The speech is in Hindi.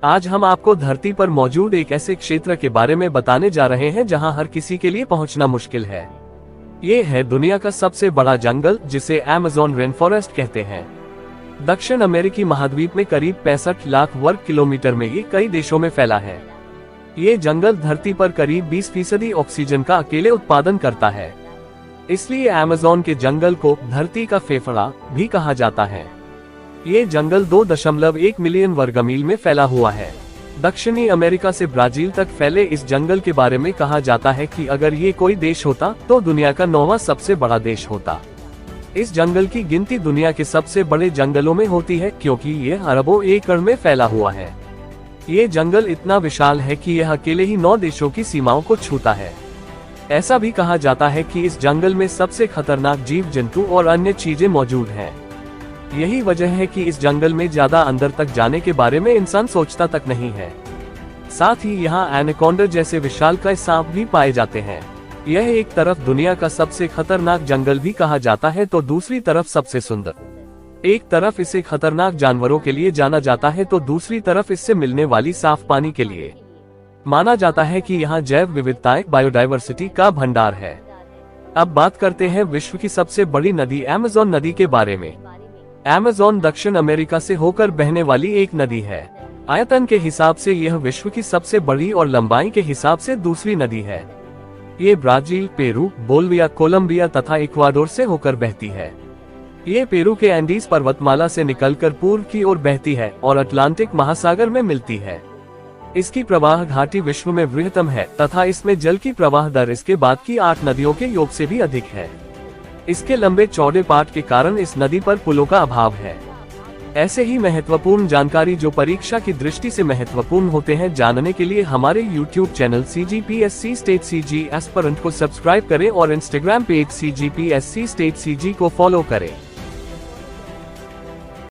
आज हम आपको धरती पर मौजूद एक ऐसे क्षेत्र के बारे में बताने जा रहे हैं जहां हर किसी के लिए पहुंचना मुश्किल है। ये है दुनिया का सबसे बड़ा जंगल, जिसे अमेज़न रेन फॉरेस्ट कहते हैं। दक्षिण अमेरिकी महाद्वीप में करीब 65 लाख वर्ग किलोमीटर में ये कई देशों में फैला है। ये जंगल धरती पर करीब 20% ऑक्सीजन का अकेले उत्पादन करता है। इसलिए अमेज़न के जंगल को धरती का फेफड़ा भी कहा जाता है। ये जंगल 2.1 मिलियन वर्गमील में फैला हुआ है। दक्षिणी अमेरिका से ब्राजील तक फैले इस जंगल के बारे में कहा जाता है कि अगर ये कोई देश होता तो दुनिया का 9वां सबसे बड़ा देश होता। इस जंगल की गिनती दुनिया के सबसे बड़े जंगलों में होती है, क्योंकि ये अरबों एकड़ में फैला हुआ है। ये जंगल इतना विशाल है कि यह अकेले ही 9 देशों की सीमाओं को छूता है। ऐसा भी कहा जाता है कि इस जंगल में सबसे खतरनाक जीव जंतु और अन्य चीजें मौजूद हैं। यही वजह है कि इस जंगल में ज्यादा अंदर तक जाने के बारे में इंसान सोचता तक नहीं है। साथ ही यहाँ एनाकोंडा जैसे विशालकाय सांप भी पाए जाते हैं। यह एक तरफ दुनिया का सबसे खतरनाक जंगल भी कहा जाता है तो दूसरी तरफ सबसे सुंदर। एक तरफ इसे खतरनाक जानवरों के लिए जाना जाता है तो दूसरी तरफ इससे मिलने वाली साफ पानी के लिए। माना जाता है कि यहाँ जैव विविधताएं बायोडायवर्सिटी का भंडार है। अब बात करते हैं विश्व की सबसे बड़ी नदी अमेज़न नदी के बारे में। अमेज़न दक्षिण अमेरिका से होकर बहने वाली एक नदी है। आयतन के हिसाब से यह विश्व की सबसे बड़ी और लंबाई के हिसाब से दूसरी नदी है। ये ब्राजील, पेरू, बोलिविया, कोलंबिया तथा इक्वाडोर से होकर बहती है। ये पेरू के एंडीज पर्वतमाला से निकलकर पूर्व की ओर बहती है और अटलांटिक महासागर में मिलती है। इसकी प्रवाह घाटी विश्व में वृहत्तम है तथा इसमें जल की प्रवाह दर इसके बाद की 8 नदियों के योग से भी अधिक है। इसके लंबे चौड़े पाट के कारण इस नदी पर पुलों का अभाव है। ऐसे ही महत्वपूर्ण जानकारी जो परीक्षा की दृष्टि से महत्वपूर्ण होते हैं, जानने के लिए हमारे YouTube channel CGPSC state CG aspirant को सब्सक्राइब करें और Instagram page CGPSC state CG को फॉलो करें।